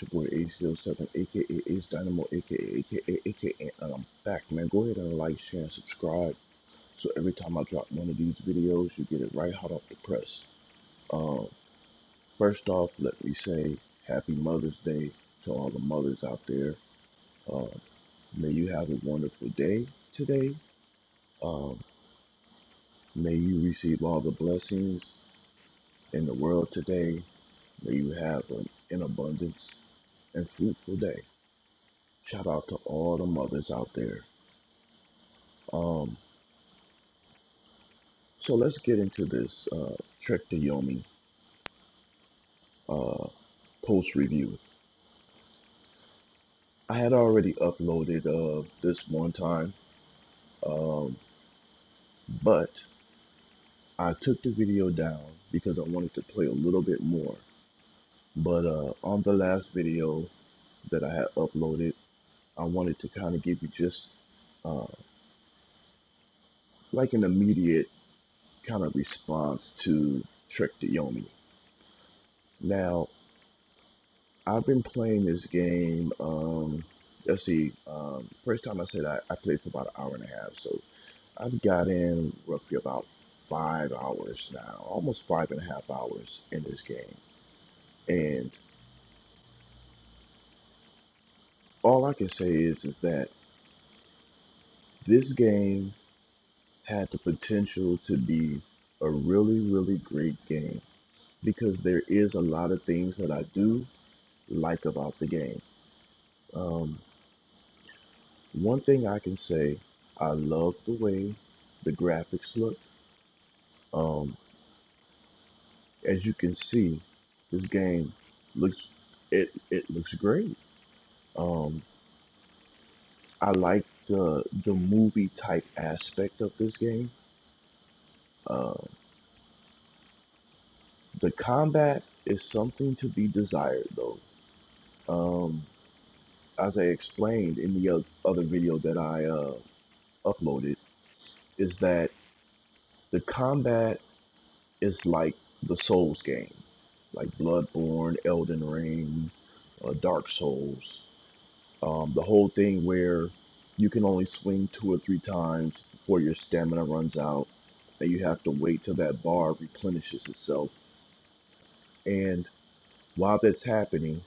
It's your boy ACO7, aka Ace Dynamo, aka, and I'm back, man. Go ahead and like, share, and subscribe. So every time I drop one of these videos, you get it right hot off the press. Um, First off, let me say Happy Mother's Day to all the mothers out there. Uh, May you have a wonderful day today. Um, may you receive all the blessings in the world today. May you have an abundance and fruitful day. Shout out to all the mothers out there. Um, so let's get into this Trek to Yomi uh, post review. I had already uploaded this one time, um, but I took the video down because I wanted to play a little bit more. But on the last video that I had uploaded, I wanted to kind of give you just uh, like an immediate kind of response to Trek to Yomi. Now, I've been playing this game. Let's see. First time I said I played for about an hour and a half, so I've got in roughly about 5 hours now, almost 5.5 hours in this game. And all I can say is that this game had the potential to be a really, really great game because there is a lot of things that I do like about the game. Um, One thing I can say, I love the way the graphics look. Um, as you can see, this game looks it looks great. Um, I like the movie type aspect of this game. Uh, the combat is something to be desired, though. Um, as I explained in the other video that I uploaded, is that the combat is like the Souls game, like Bloodborne, Elden Ring, Dark Souls. The whole thing where you can only swing 2 or 3 times before your stamina runs out, and you have to wait till that bar replenishes itself. And while that's happening,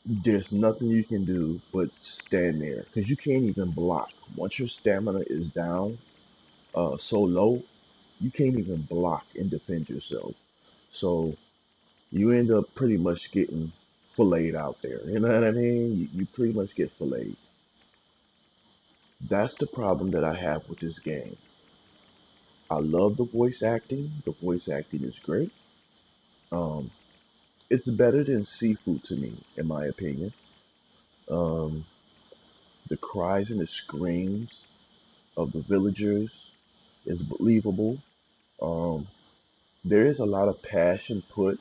there's nothing you can do but stand there because you can't even block. Once your stamina is down so low, you can't even block and defend yourself. So you end up pretty much getting filleted out there. You know what I mean? You pretty much get filleted. That's the problem that I have with this game. I love the voice acting. The voice acting is great. Um, it's better than Seafood to me, in my opinion. Um, the cries and the screams of the villagers is believable. Um, there is a lot of passion put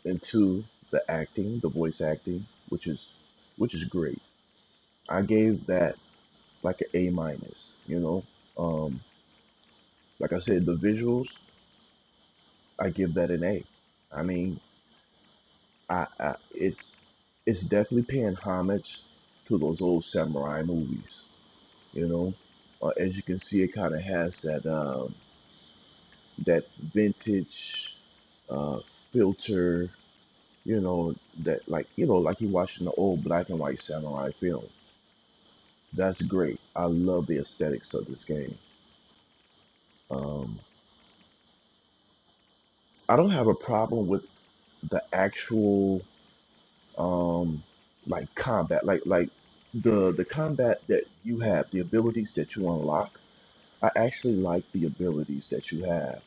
into the acting, the voice acting, which is great. I gave that like an A minus, you know. Um, like I said, the visuals, I give that an A. I mean, it's definitely paying homage to those old samurai movies, you know. As you can see, it kind of has that vintage uh, filter, that like you watching the old black and white samurai film. That's great. I love the aesthetics of this game. Um, I don't have a problem with the actual um like combat, like the combat that you have, the abilities that you unlock. I actually like the abilities that you have.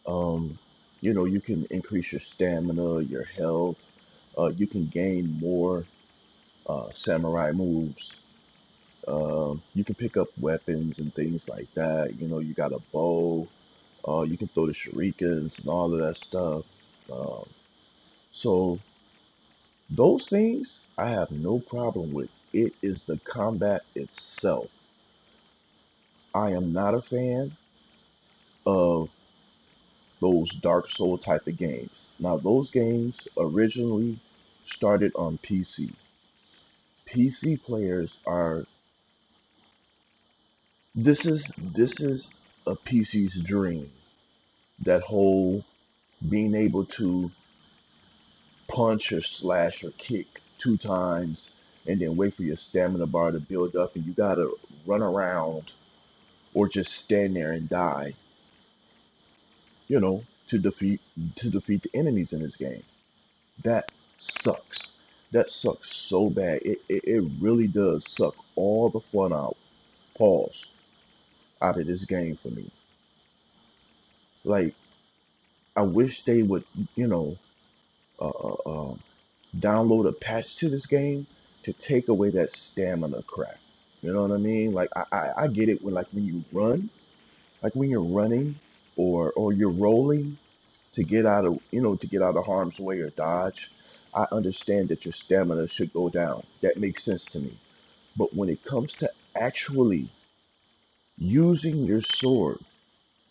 Um, you can increase your stamina, your health. You can gain more samurai moves. You can pick up weapons and things like that. You got a bow. You can throw the shurikens and all of that stuff. Um, so those things I have no problem with. It is the combat itself. I am not a fan of those Dark Soul type of games. Now, those games originally started on PC. PC players are this is a PC's dream. That whole being able to punch or slash or kick two times and then wait for your stamina bar to build up and you gotta run around or just stand there and die, you know, to defeat the enemies in this game. That sucks. That sucks so bad. It really does suck all the fun out. Pause out of this game for me. Like I wish they would, you know, uh, uh, uh, download a patch to this game to take away that stamina crap. You know what I mean? Like I get it when you run, like when you're running or you're rolling to get out of to get out of harm's way or dodge. I understand that your stamina should go down. That makes sense to me. But when it comes to actually using your sword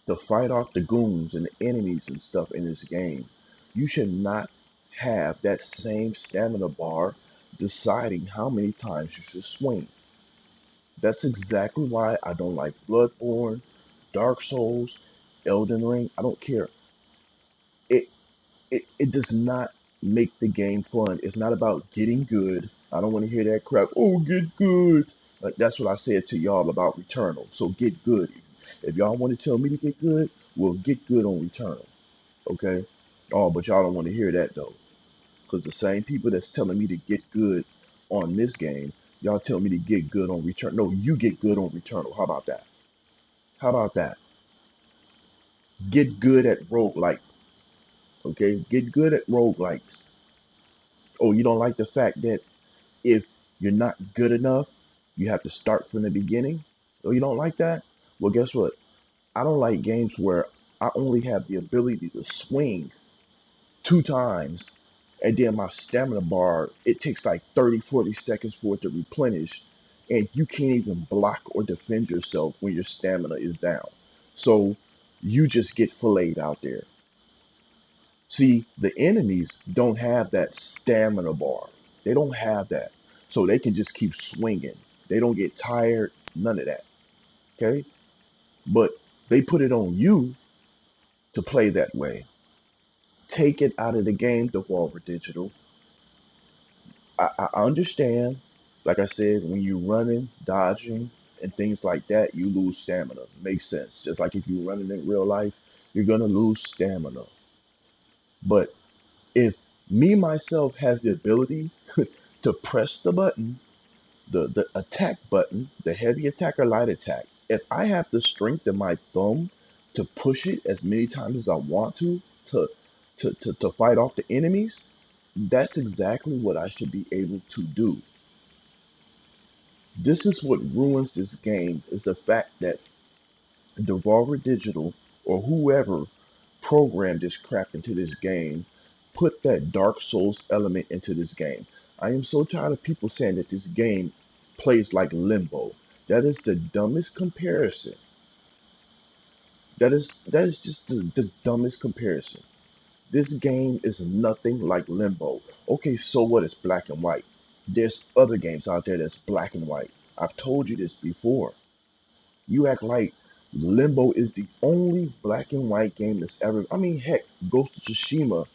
to fight off the goons and the enemies and stuff in this game, you should not have that same stamina bar deciding how many times you should swing. That's exactly why I don't like Bloodborne, Dark Souls, Elden Ring. I don't care. It it does not make the game fun. It's not about getting good. I don't want to hear that crap. Oh, get good. Like that's what I said to y'all about Returnal. So get good. If y'all want to tell me to get good, well, get good on Returnal. Okay. Oh, but y'all don't want to hear that though, because the same people that's telling me to get good on this game, y'all tell me to get good on Return. No, you get good on Returnal. How about that? How about that? Get good at roguelike. Okay, get good at roguelikes. Oh, you don't like the fact that if you're not good enough, you have to start from the beginning. Oh, you don't like that? Well, guess what? I don't like games where I only have the ability to swing two times and then my stamina bar, it takes like 30, 40 seconds for it to replenish and you can't even block or defend yourself when your stamina is down. So you just get filleted out there. See, the enemies don't have that stamina bar. They don't have that. So they can just keep swinging. They don't get tired, none of that. Okay? But they put it on you to play that way. Take it out of the game, Devolver Digital. I understand, like I said, when you're running, dodging, and things like that, you lose stamina. Makes sense. Just like if you're running in real life, you're going to lose stamina. But if me myself has the ability to press the button, the attack button, the heavy attack or light attack, if I have the strength in my thumb to push it as many times as I want to to fight off the enemies, that's exactly what I should be able to do. This is what ruins this game is the fact that Devolver Digital or whoever programmed this crap into this game put that Dark Souls element into this game. I am so tired of people saying that this game plays like Limbo. That is the dumbest comparison. That is just the dumbest comparison. This game is nothing like Limbo. Okay, so what? It's black and white. There's other games out there that's black and white. I've told you this before. You act like Limbo is the only black and white game that's ever. I mean, heck, Ghost of Tsushima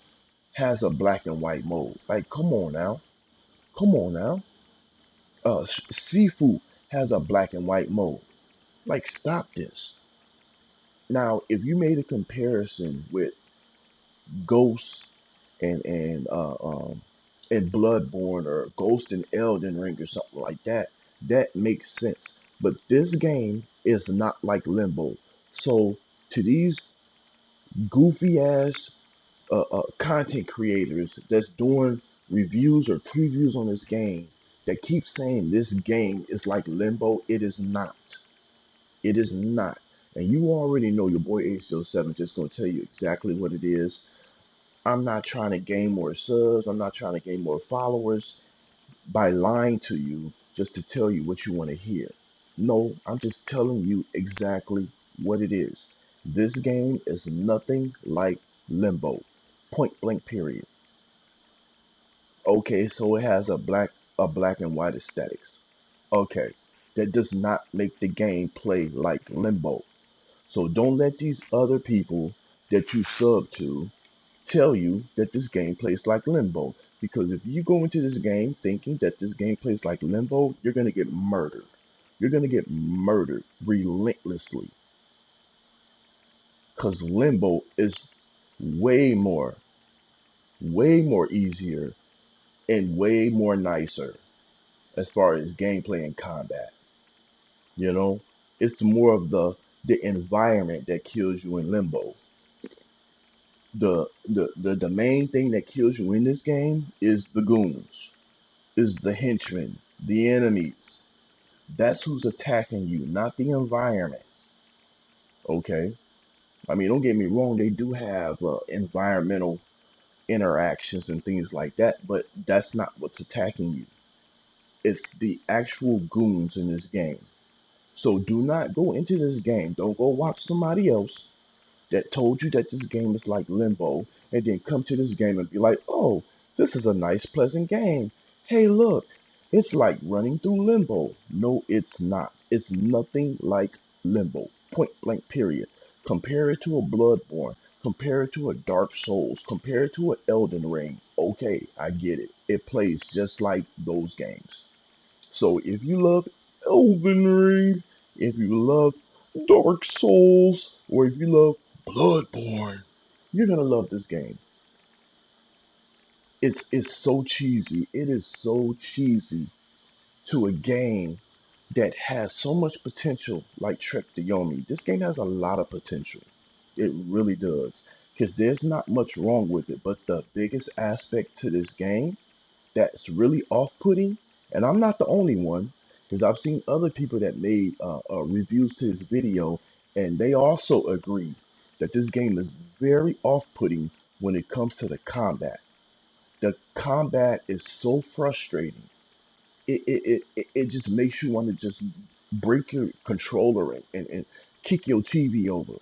has a black and white mode. Like, come on now. Come on now. Sifu has a black and white mode. Like, stop this. Now, if you made a comparison with Ghost and Bloodborne or Ghost and Elden Ring or something like that, that makes sense. But this game is not like Limbo. So to these goofy ass content creators that's doing reviews or previews on this game that keep saying this game is like Limbo, it is not. It is not. And you already know your boy H07 just gonna tell you exactly what it is. I'm not trying to gain more subs. I'm not trying to gain more followers by lying to you just to tell you what you want to hear. No, I'm just telling you exactly what it is. This game is nothing like Limbo. Point blank period. Okay, so it has a black and white aesthetics. Okay. That does not make the game play like Limbo. So don't let these other people that you sub to tell you that this game plays like Limbo. Because if you go into this game thinking that this game plays like Limbo, you're gonna get murdered. You're gonna get murdered relentlessly. Because Limbo is way more, way more easier and way more nicer as far as gameplay and combat. You know, it's more of the environment that kills you in Limbo. The main thing that kills you in this game is the goons, is the henchmen, the enemies. That's who's attacking you, not the environment. Okay, I mean, don't get me wrong, they do have environmental interactions and things like that, but that's not what's attacking you. It's the actual goons in this game. So do not go into this game. Don't go watch somebody else that told you that this game is like Limbo and then come to this game and be like, oh, this is a nice, pleasant game. Hey, look, it's like running through Limbo. No, it's not. It's nothing like Limbo. Point blank, period. Compare it to a Bloodborne. Compare it to a Dark Souls. Compare it to an Elden Ring. Okay, I get it. It plays just like those games. So if you love Elden Ring, if you love Dark Souls, or if you love Bloodborne, you're gonna love this game. It's so cheesy. It is so cheesy to a game that has so much potential like Trek to Yomi. This game has a lot of potential. It really does. Because there's not much wrong with it. But the biggest aspect to this game that's really off-putting, and I'm not the only one, because I've seen other people that made reviews to this video, and they also agree that this game is very off-putting when it comes to the combat. The combat is so frustrating. It just makes you want to just break your controller and kick your TV over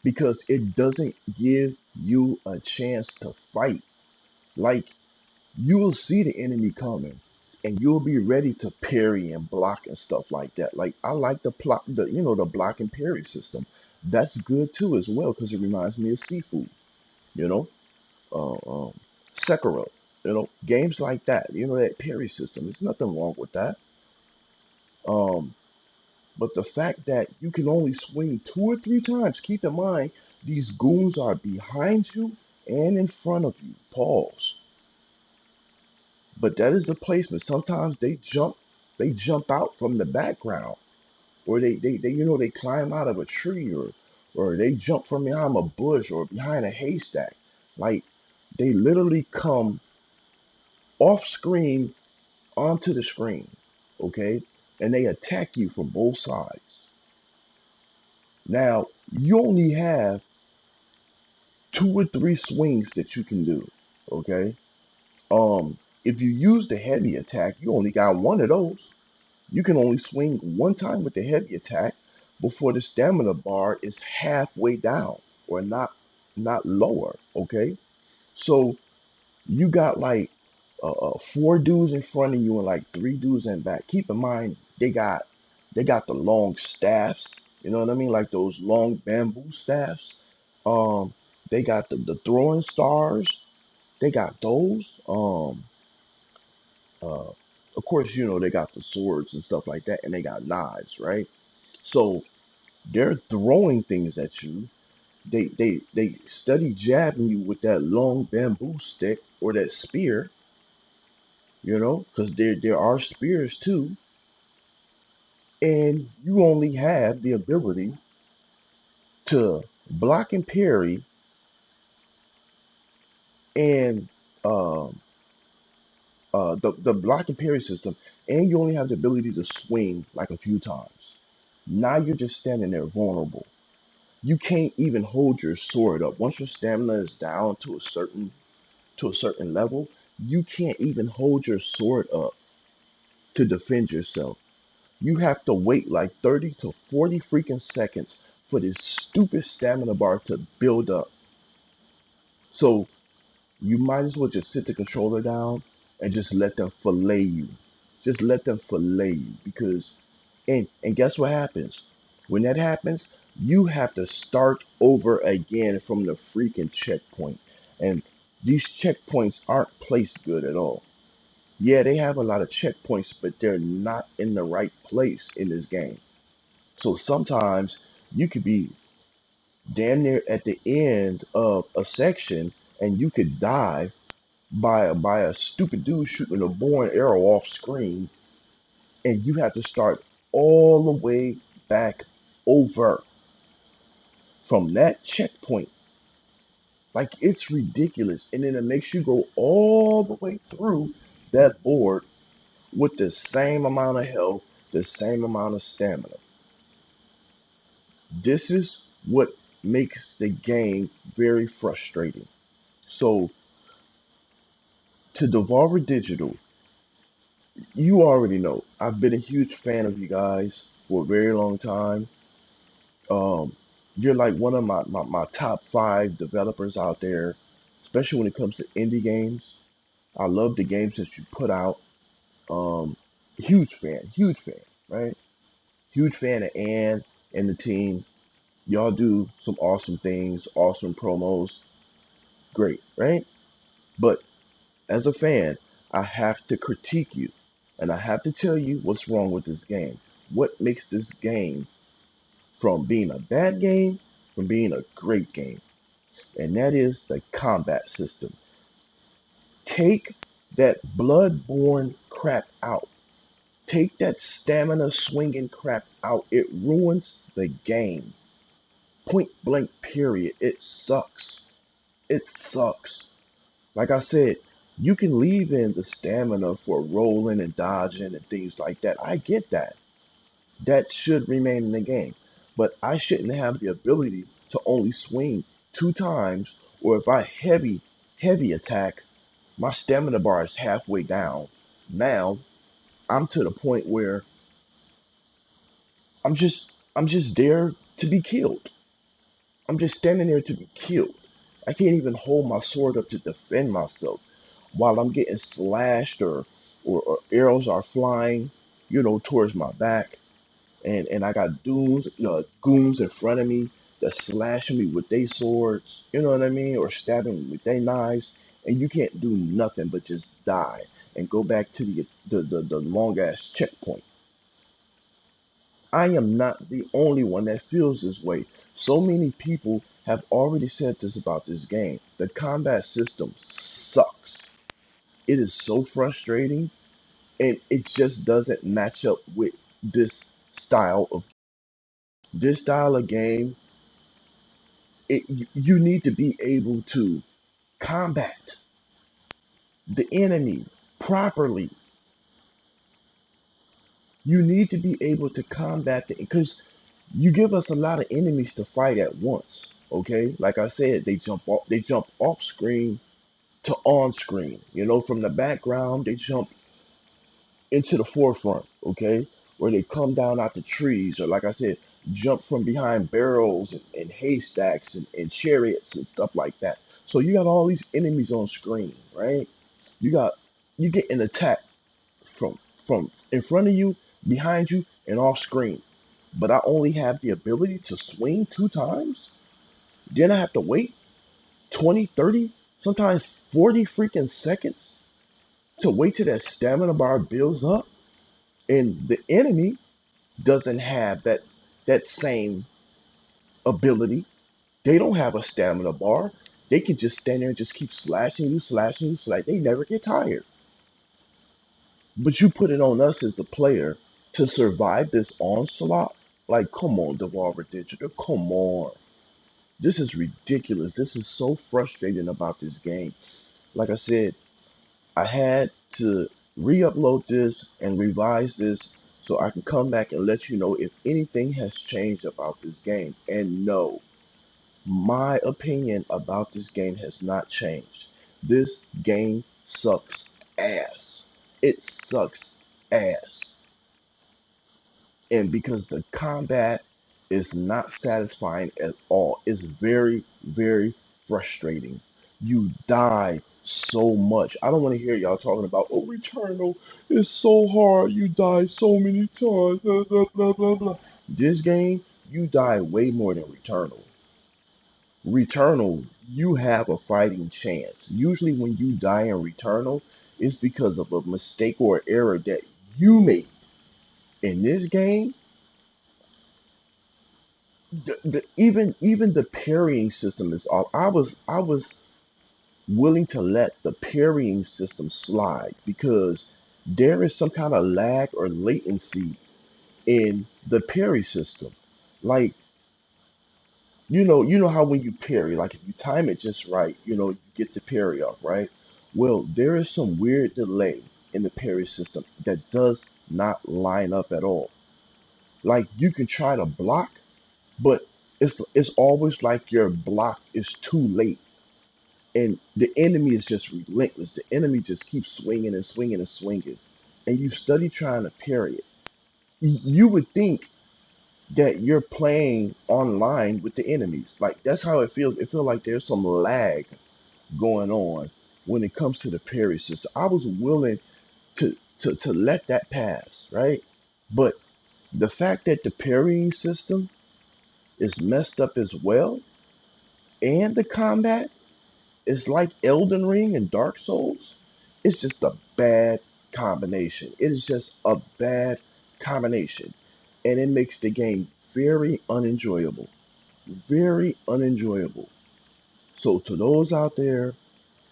because it doesn't give you a chance to fight. Like, you will see the enemy coming and you'll be ready to parry and block and stuff like that. Like, I like the plot, the block and parry system. That's good too as well because it reminds me of seafood, you know, uh, um, Sekiro, games like that. That parry system. There's nothing wrong with that. Um, but the fact that you can only swing 2 or 3 times, keep in mind these goons are behind you and in front of you. Pause. But that is the placement. Sometimes they jump out from the background, or they climb out of a tree, or they jump from behind a bush or behind a haystack. Like, they literally come off screen onto the screen, okay? And they attack you from both sides. Now, you only have 2 or 3 swings that you can do, okay? If you use the heavy attack, you only got one of those. You can only swing one time with the heavy attack before the stamina bar is halfway down or not lower. Okay, so you got like 4 dudes in front of you and like 3 dudes in back. Keep in mind they got the long staffs. You know what I mean, like those long bamboo staffs. Um, they got the throwing stars. They got those. Uh, of course, they got the swords and stuff like that, and they got knives, right? So they're throwing things at you. They study jabbing you with that long bamboo stick or that spear, because there are spears too, and you only have the ability to block and parry and um, the block and parry system, and you only have the ability to swing like a few times. Now you're just standing there vulnerable. You can't even hold your sword up. Once your stamina is down to a certain level, you can't even hold your sword up to defend yourself. You have to wait like 30 to 40 freaking seconds for this stupid stamina bar to build up. So you might as well just sit the controller down and just let them fillet you. Just let them fillet you because and guess what happens? When that happens, you have to start over again from the freaking checkpoint. And these checkpoints aren't placed good at all. Yeah, they have a lot of checkpoints, but they're not in the right place in this game. So sometimes you could be damn near at the end of a section and you could die by a stupid dude shooting a bow and arrow off screen, and you have to start all the way back over from that checkpoint. Like it's ridiculous, and then it makes you go all the way through that board with the same amount of health, the same amount of stamina. This is what makes the game very frustrating. So to Devolver Digital, you already know I've been a huge fan of you guys for a very long time. Um, you're like one of my top five developers out there, especially when it comes to indie games. I love the games that you put out. Um, huge fan, right? Huge fan of Ann and the team. Y'all do some awesome things, awesome promos. Great, right? But as a fan, I have to critique you and I have to tell you what's wrong with this game. What makes this game from being a bad game from being a great game? And that is the combat system. Take that bloodborne crap out. Take that stamina swinging crap out. It ruins the game. Point blank, period. It sucks. It sucks. Like I said, you can leave in the stamina for rolling and dodging and things like that. I get that. That should remain in the game. But I shouldn't have the ability to only swing two times, or if I heavy attack, my stamina bar is halfway down. Now I'm to the point where I'm just there to be killed. I'm just standing there to be killed. I can't even hold my sword up to defend myself while I'm getting slashed or arrows are flying, towards my back. And I got goons in front of me that slashing me with their swords, you know what I mean, or stabbing me with their knives, and you can't do nothing but just die and go back to the long ass checkpoint. I am not the only one that feels this way. So many people have already said this about this game. The combat system sucks. It is so frustrating, and it just doesn't match up with this style of this style of game. You need to be able to combat the enemy properly. You need to be able to combat the because you give us a lot of enemies to fight at once. Okay, like I said, they jump off screen to on screen. From the background they jump into the forefront. Okay, where they come down out the trees, or like I said, jump from behind barrels and haystacks and chariots and stuff like that. So you got all these enemies on screen, right? You got you get an attack from in front of you, behind you, and off screen. But I only have the ability to swing two times. Then I have to wait 20, 30, sometimes 40 freaking seconds to wait till that stamina bar builds up. And the enemy doesn't have that same ability. They don't have a stamina bar. They can just stand there and just keep slashing you, slashing you, slashing. They never get tired. But you put it on us as the player to survive this onslaught. Like, come on, Devolver Digital, come on. This is ridiculous. This is so frustrating about this game. Like I said, I had to re-upload this and revise this so I can come back and let you know if anything has changed about this game. And no, my opinion about this game has not changed. This game sucks ass. It sucks ass. And because the combat It's not satisfying at all. It's very, very frustrating. You die so much. I don't want to hear y'all talking about, oh, Returnal is so hard. You die so many times. Blah, blah, blah, blah, blah. This game, you die way more than Returnal. Returnal, you have a fighting chance. Usually, when you die in Returnal, it's because of a mistake or error that you made. In this game, even the parrying system is off. I was willing to let the parrying system slide because there is some kind of lag or latency in the parry system. Like you know how when you parry, like if you time it just right, you get the parry off, right? Well, there is some weird delay in the parry system that does not line up at all. Like you can try to block, but it's always like your block is too late, and the enemy is just relentless. The enemy just keeps swinging and swinging and swinging, and you study trying to parry it. You would think that you're playing online with the enemies. Like that's how it feels. It feels like there's some lag going on when it comes to the parry system. I was willing to let that pass, right? But the fact that the parrying system is messed up as well, and the combat is like Elden Ring and Dark Souls, it's just a bad combination. It is just a bad combination. And it makes the game very unenjoyable. Very unenjoyable. So to those out there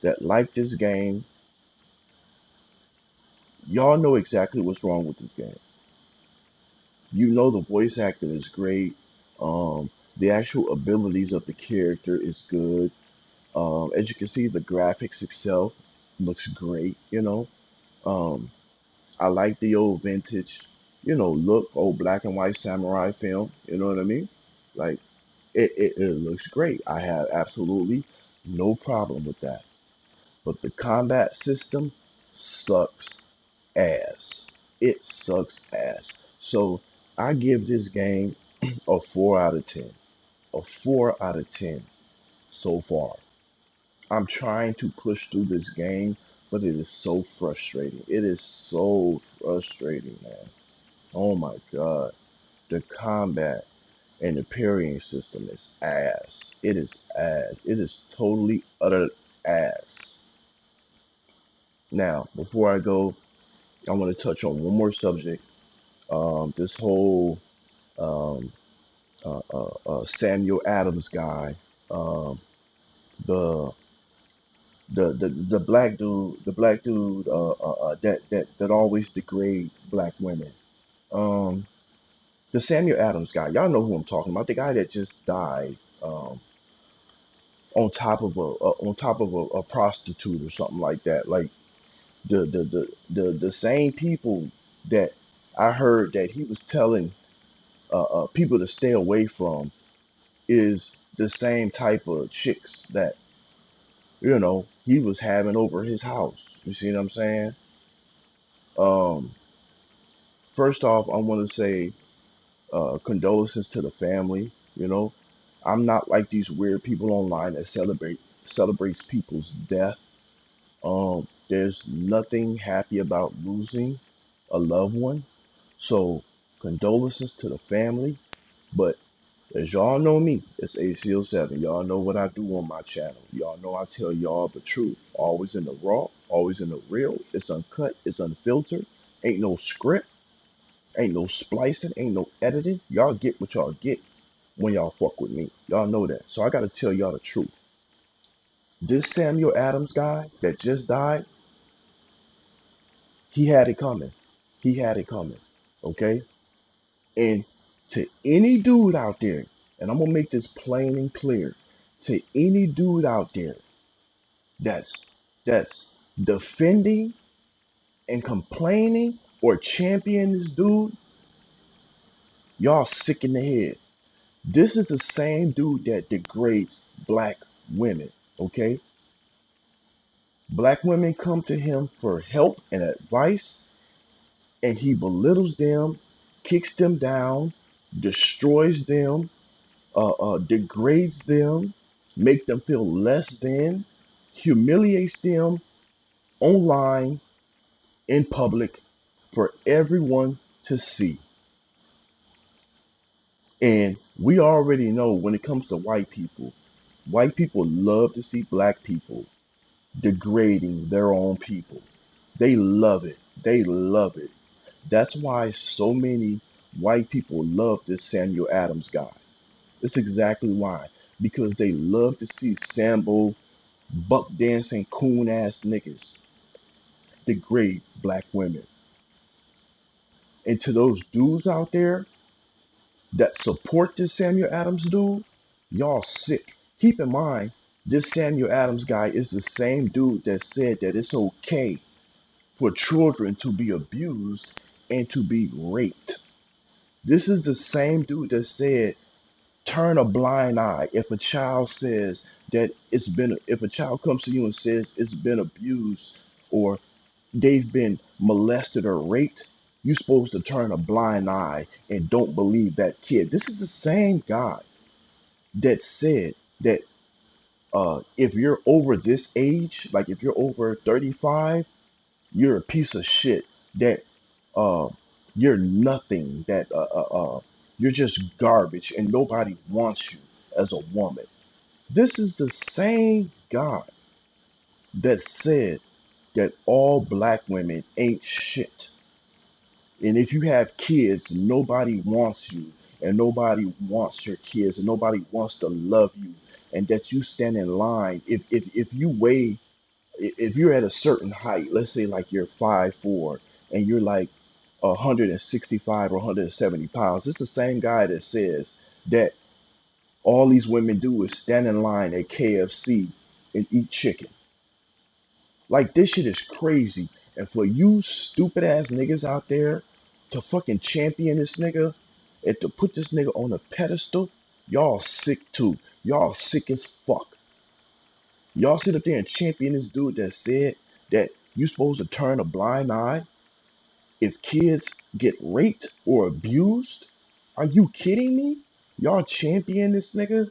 that like this game, y'all know exactly what's wrong with this game. You know the voice acting is great. The actual abilities of the character is good. As you can see, the graphics itself looks great. Um, I like the old vintage, look, old black and white samurai film. You know what I mean? Like it looks great. I have absolutely no problem with that. But the combat system sucks ass. It sucks ass. So I give this game a 4 out of 10. A 4 out of 10 so far. I'm trying to push through this game, but it is so frustrating. It is so frustrating, man. Oh my god. The combat and the parrying system is ass. It is ass. It is totally utter ass. Now, before I go, I want to touch on one more subject. This whole um, Samuel Adams guy, um, the the black dude that always degrade black women. Um, the Samuel Adams guy, y'all know who I'm talking about. The guy that just died on top of a prostitute or something like that. Like the same people that I heard that he was telling people to stay away from is the same type of chicks that he was having over his house. You see what I'm saying? Um, First off, I want to say condolences to the family. I'm not like these weird people online that celebrates people's death. There's nothing happy about losing a loved one. So condolences to the family. But as y'all know me, it's ACO7. Y'all know what I do on my channel. Y'all know I tell y'all the truth. Always in the raw, always in the real. It's uncut, it's unfiltered. Ain't no script, ain't no splicing, ain't no editing. Y'all get what y'all get when y'all fuck with me. Y'all know that. So I gotta tell y'all the truth. This Samuel Adams guy that just died, he had it coming. He had it coming. Okay? And to any dude out there, and I'm gonna make this plain and clear, to any dude out there that's that's defending and complaining or championing this dude, y'all sick in the head. This is the same dude that degrades black women. Okay? Black women come to him for help and advice, and he belittles them, kicks them down. destroys them, degrades them, make them feel less than, humiliates them online, in public, for everyone to see. And we already know when it comes to white people love to see black people degrading their own people. They love it. They love it. That's why so many white people love this Samuel Adams guy. That's exactly why. Because they love to see Sambo, buck dancing, coon ass niggas degrade black women. And to those dudes out there that support this Samuel Adams dude, y'all sick. Keep in mind, this Samuel Adams guy is the same dude that said that it's okay for children to be abused and to be raped. This is the same dude that said turn a blind eye if a child says that if a child comes to you and says it's been abused or they've been molested or raped, you're supposed to turn a blind eye and don't believe that kid. This is the same guy that said that if you're over this age, like if you're over 35, you're a piece of shit. That uh, you're nothing. That you're just garbage, and nobody wants you as a woman. This is the same guy that said that all black women ain't shit. And if you have kids, nobody wants you, and nobody wants your kids, and nobody wants to love you, and that you stand in line. If you weigh, if you're at a certain height, let's say like you're 5'4", and you're like 165 or 170 pounds, it's the same guy that says that all these women do is stand in line at KFC and eat chicken. Like this shit is crazy. And for you stupid ass niggas out there to fucking champion this nigga and to put this nigga on a pedestal, y'all sick too. Y'all sick as fuck. Y'all sit up there and champion this dude that said that you supposed to turn a blind eye if kids get raped or abused. Are you kidding me? Y'all champion this nigga?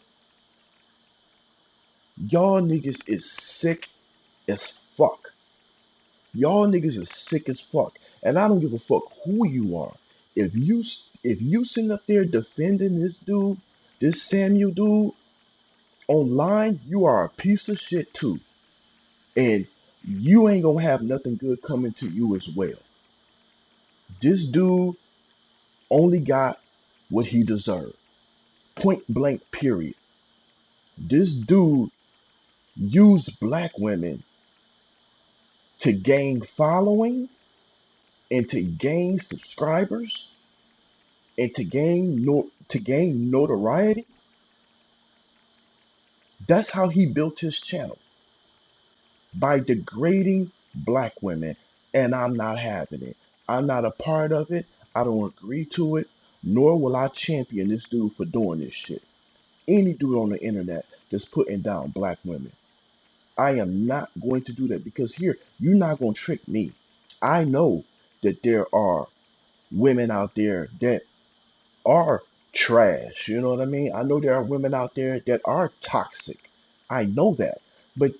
Y'all niggas is sick as fuck. Y'all niggas is sick as fuck, and I don't give a fuck who you are. If you sitting up there defending this dude, this Samuel dude online, you are a piece of shit too, and you ain't gonna have nothing good coming to you as well. This dude only got what he deserved. Point blank. Period. This dude used black women to gain following and to gain subscribers and to gain notoriety. That's how he built his channel, by degrading black women, and I'm not having it. I'm not a part of it. I don't agree to it, nor will I champion this dude for doing this shit. Any dude on the internet that's putting down black women, I am not going to do that, because here, you're not going to trick me. I know that there are women out there that are trash. You know what I mean? I know there are women out there that are toxic. I know that. But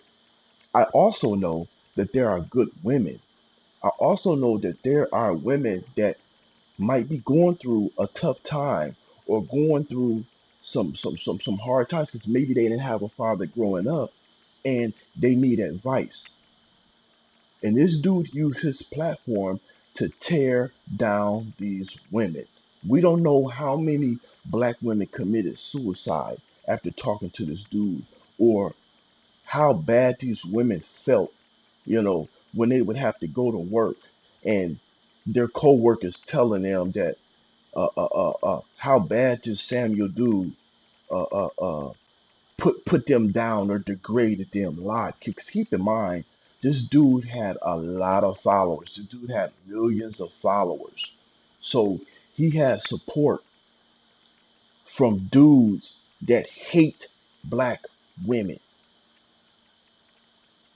I also know that there are good women. I also know that there are women that might be going through a tough time or going through some hard times because maybe they didn't have a father growing up and they need advice. And this dude used his platform to tear down these women. We don't know how many black women committed suicide after talking to this dude, or how bad these women felt, when they would have to go to work and their co-workers telling them that how bad this Samuel dude uh, uh, uh, put them down or degraded them. Lied. Keep in mind, this dude had a lot of followers. This dude had millions of followers, so he had support from dudes that hate black women.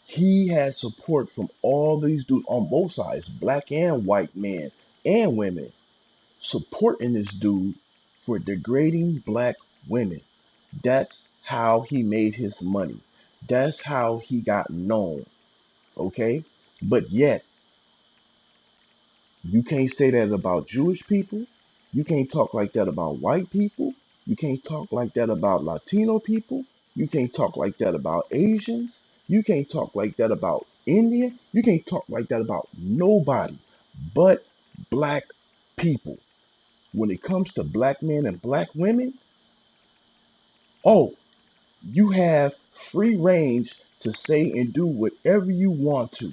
He had support from all these dudes on both sides, black and white men and women, supporting this dude for degrading black women. That's how he made his money. That's how he got known. Okay? But yet, you can't say that about Jewish people. You can't talk like that about white people. You can't talk like that about Latino people. You can't talk like that about Asians. You can't talk like that about Indian. You can't talk like that about nobody but black people. When it comes to black men and black women, oh, you have free range to say and do whatever you want to,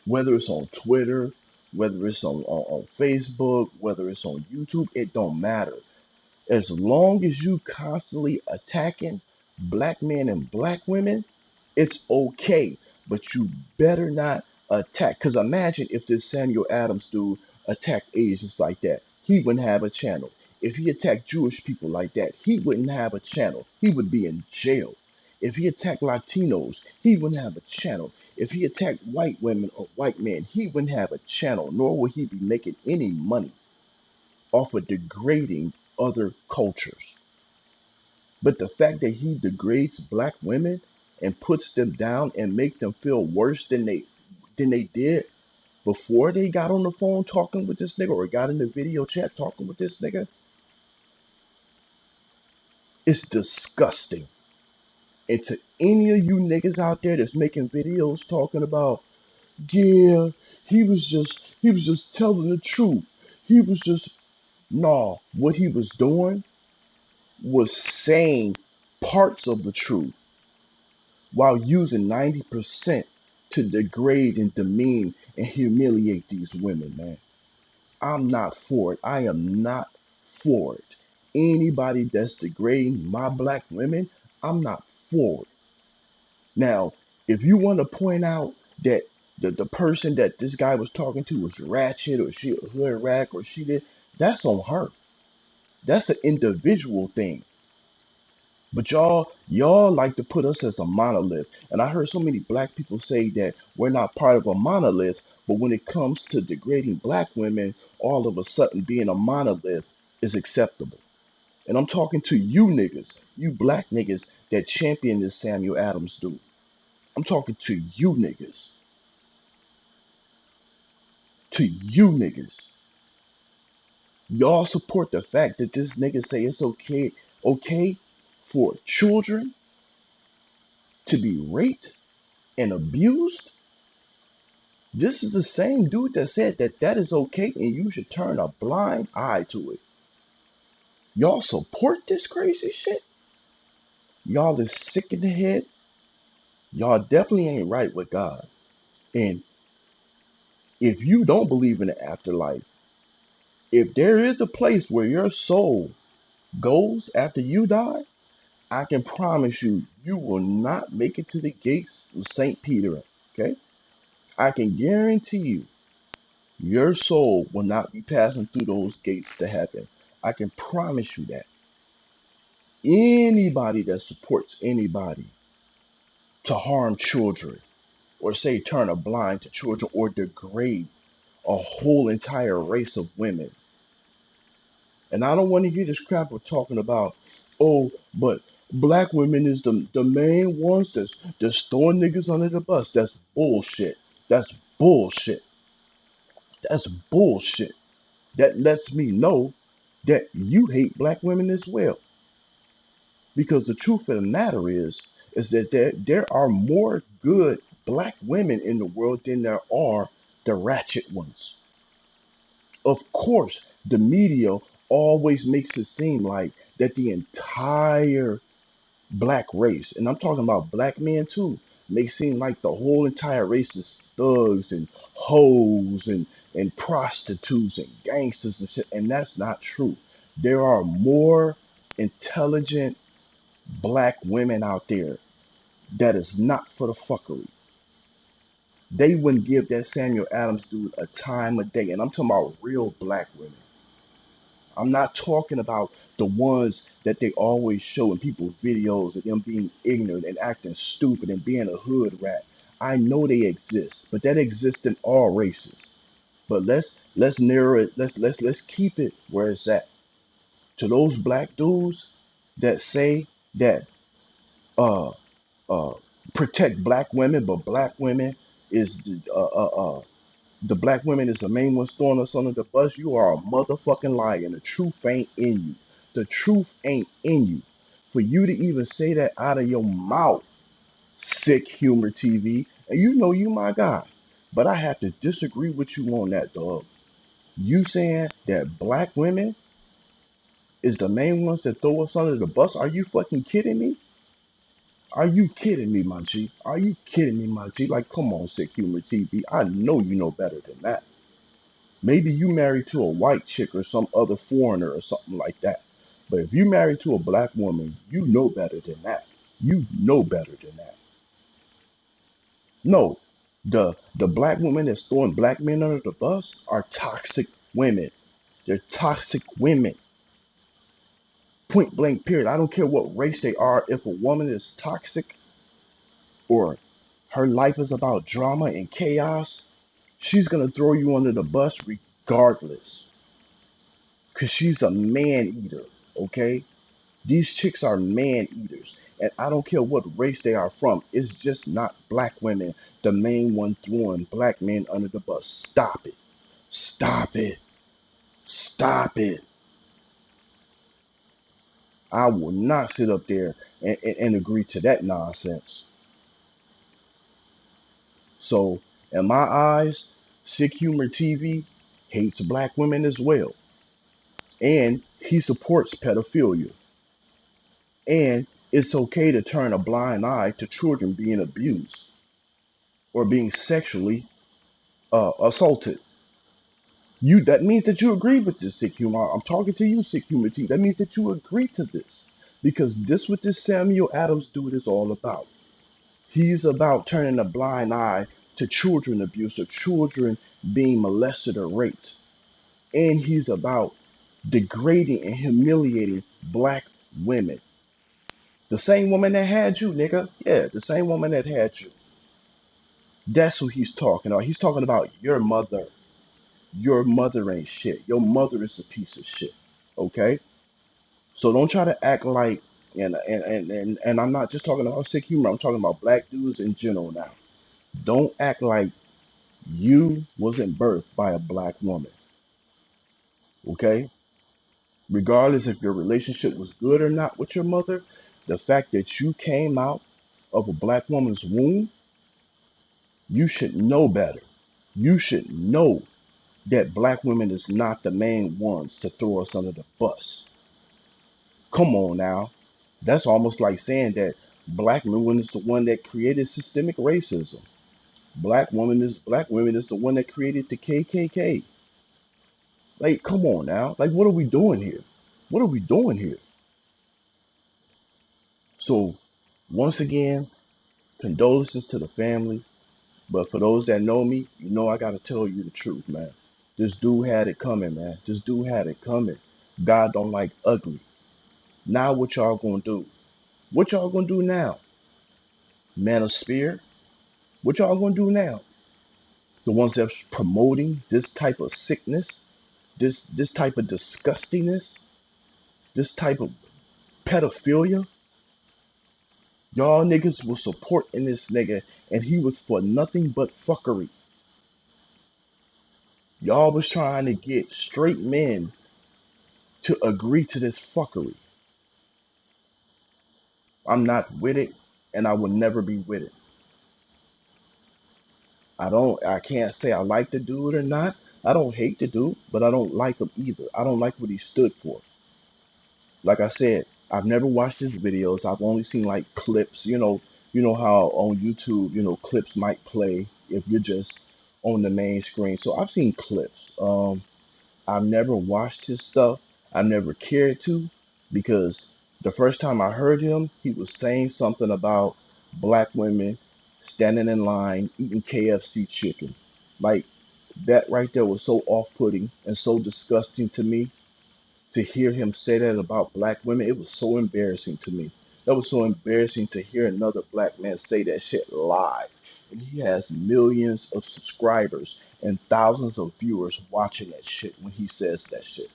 whether it's on Twitter, whether it's on Facebook, whether it's on YouTube, it don't matter. As long as you constantly attacking black men and black women, it's okay. But you better not attack. Because imagine if this Samuel Adams dude attacked Asians like that. He wouldn't have a channel. If he attacked Jewish people like that, he wouldn't have a channel. He would be in jail. If he attacked Latinos, he wouldn't have a channel. If he attacked white women or white men, he wouldn't have a channel, nor would he be making any money off of degrading other cultures. But the fact that he degrades black women and puts them down and make them feel worse than they did before they got on the phone talking with this nigga or got in the video chat talking with this nigga, it's disgusting. And to any of you niggas out there that's making videos talking about, yeah, he was just telling the truth. He was just nah, what he was doing was saying parts of the truth while using 90% to degrade and demean and humiliate these women, man. I'm not for it. I am not for it. Anybody that's degrading my black women, I'm not for it. Now, if you want to point out that the person that this guy was talking to was ratchet or she a hood rat or she did, that's on her. That's an individual thing. But y'all like to put us as a monolith. And I heard so many black people say that we're not part of a monolith, but when it comes to degrading black women, all of a sudden being a monolith is acceptable. And I'm talking to you niggas, you black niggas that champion this Samuel Adams dude. I'm talking to you niggas. To you niggas. Y'all support the fact that this nigga say it's okay for children to be raped and abused. This is the same dude that said that that is okay and you should turn a blind eye to it. Y'all support this crazy shit? Y'all is sick in the head. Y'all definitely ain't right with God. And if you don't believe in the afterlife, if there is a place where your soul goes after you die, I can promise you, you will not make it to the gates of St. Peter. Okay? I can guarantee you, your soul will not be passing through those gates to heaven. I can promise you that. Anybody that supports anybody to harm children or say turn a blind to children or degrade a whole entire race of women. And I don't want to hear this crap of talking about, oh, but black women is the main ones that's throwing niggas under the bus. That's bullshit. That's bullshit. That's bullshit. That lets me know that you hate black women as well. Because the truth of the matter is that there are more good black women in the world than there are the ratchet ones. Of course, the media always makes it seem like that the entire black race, and I'm talking about black men too, makes it seem like the whole entire race is thugs and hoes and prostitutes and gangsters and shit, and that's not true. There are more intelligent black women out there that is not for the fuckery. They wouldn't give that Samuel Adams dude a time of day. And I'm talking about real black women. I'm not talking about the ones that they always show in people's videos of them being ignorant and acting stupid and being a hood rat. I know they exist, but that exists in all races. But let's narrow it. Let's keep it where it's at. To those black dudes that say that uh uh protect black women, but black women is the black women is the main ones throwing us under the bus, you are a motherfucking liar, and the truth ain't in you. The truth ain't in you. For you to even say that out of your mouth, Sick Humor TV, and you know you my guy, but I have to disagree with you on that, dog. You saying that black women is the main ones that throw us under the bus? Are you fucking kidding me? Are you kidding me, my G? Are you kidding me, my G? Like, come on, Sick Humor TV. I know you know better than that. Maybe you married to a white chick or some other foreigner or something like that. But if you married to a black woman, you know better than that. You know better than that. No, the black women that's throwing black men under the bus are toxic women. They're toxic women. Point blank period. I don't care what race they are. If a woman is toxic or her life is about drama and chaos, she's gonna throw you under the bus regardless. Cause she's a man eater. Okay? These chicks are man eaters. And I don't care what race they are from. It's just not black women, the main one throwing black men under the bus. Stop it. Stop it. Stop it. I will not sit up there and agree to that nonsense. So, in my eyes, Sick Humor TV hates black women as well. And he supports pedophilia. And it's okay to turn a blind eye to children being abused or being sexually assaulted. You That means that you agree with this, Sick Humor. I'm talking to you, Sick Humor TV. That means that you agree to this. Because this what this Samuel Adams dude is all about. He's about turning a blind eye to children abuse or children being molested or raped. And he's about degrading and humiliating black women. The same woman that had you, nigga. Yeah, the same woman that had you. That's who he's talking about. He's talking about your mother. Your mother ain't shit. Your mother is a piece of shit. Okay? So don't try to act like and I'm not just talking about Sick Humor, I'm talking about black dudes in general now. Don't act like you wasn't birthed by a black woman. Okay? Regardless if your relationship was good or not with your mother, the fact that you came out of a black woman's womb, you should know better. You should know that black women is not the main ones to throw us under the bus. Come on now. That's almost like saying that black women is the one that created systemic racism. Black women is the one that created the KKK. Like, come on now. Like, what are we doing here? What are we doing here? So, once again, condolences to the family. But for those that know me, you know I gotta tell you the truth, man. This dude had it coming, man. This dude had it coming. God don't like ugly. Now what y'all gonna do? What y'all gonna do now? Manosphere? What y'all gonna do now? The ones that's promoting this type of sickness, this type of disgustingness, this type of pedophilia, y'all niggas was supporting this nigga and he was for nothing but fuckery. Y'all was trying to get straight men to agree to this fuckery. I'm not with it and I will never be with it. I can't say I like the dude or not. I don't hate the dude, but I don't like him either. I don't like what he stood for. Like I said, I've never watched his videos. I've only seen like clips. You know how on YouTube, clips might play if you're just on the main screen. So I've seen clips. I've never watched his stuff. I never cared to because the first time I heard him, he was saying something about black women standing in line eating KFC chicken. Like that right there was so off-putting and so disgusting to me to hear him say that about black women. It was so embarrassing to me. That was so embarrassing to hear another black man say that shit live. And he has millions of subscribers and thousands of viewers watching that shit when he says that shit.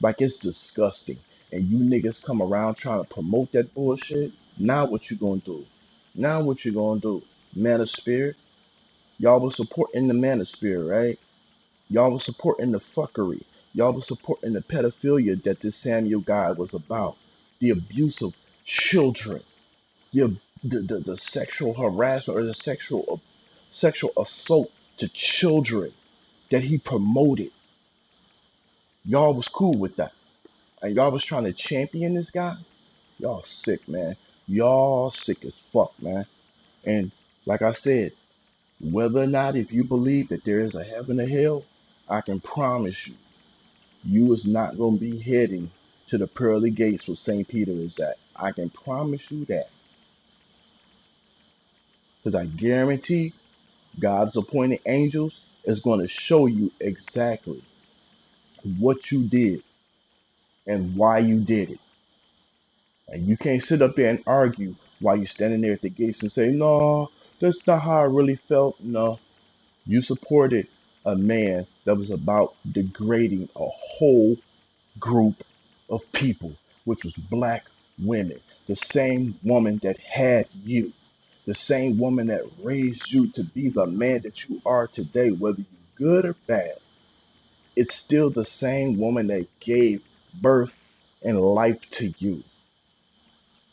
Like, it's disgusting. and you niggas come around trying to promote that bullshit, now what you gonna do? Now what you gonna do? Manosphere? Y'all was supporting the manosphere, right? Y'all was supporting the fuckery. Y'all was supporting the pedophilia that this Samuel guy was about. The abuse of children. The, the sexual harassment or the sexual assault to children that he promoted. Y'all was cool with that. And y'all was trying to champion this guy. Y'all sick, man. Y'all sick as fuck, man. And like I said, whether or not if you believe that there is a heaven or hell, I can promise you, you is not going to be heading to the pearly gates where St. Peter is at. I can promise you that. Because I guarantee God's appointed angels is going to show you exactly what you did and why you did it. And you can't sit up there and argue while you're standing there at the gates and say, no, that's not how I really felt. No, you supported a man that was about degrading a whole group of people, which was black women. The same woman that had you, the same woman that raised you to be the man that you are today, whether you're good or bad. It's still the same woman that gave birth and life to you.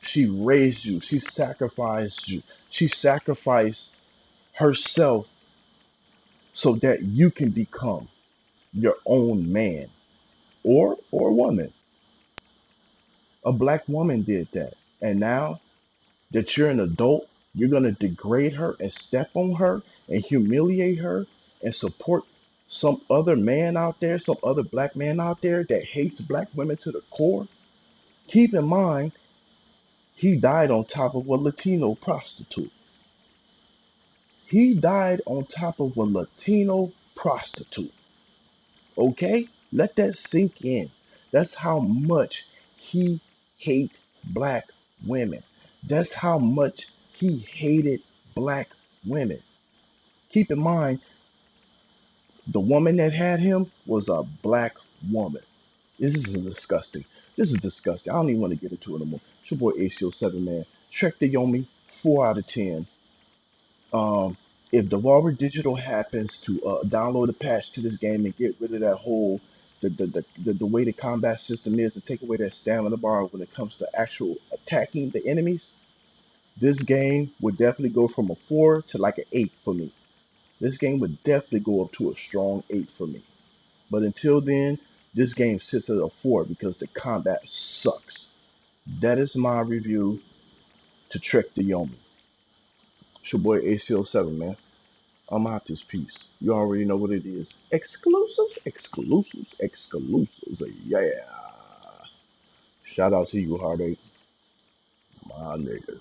She raised you. She sacrificed you. She sacrificed herself so that you can become your own man or woman. A black woman did that. And now that you're an adult, you're going to degrade her and step on her and humiliate her and support some other man out there, some other black man out there that hates black women to the core. Keep in mind, he died on top of a Latino prostitute. He died on top of a Latino prostitute. Okay? Let that sink in. That's how much he hated black women. That's how much he hated black women. Keep in mind, the woman that had him was a black woman. This is disgusting. This is disgusting. I don't even want to get into it anymore. It's your boy ACO7, man. Trek the Yomi, 4 out of 10. Um, if Devolver Digital happens to download a patch to this game and get rid of that whole the way the combat system is to take away that stamina bar when it comes to actual attacking the enemies, this game would definitely go from a 4 to like an 8 for me. This game would definitely go up to a strong 8 for me. But until then, this game sits at a 4 because the combat sucks. That is my review to Trek the Yomi. It's your boy ACO7, man. I'm out this piece. You already know what it is. Exclusives, exclusives, exclusives. Yeah. Shout out to you, Heartache. My nigga.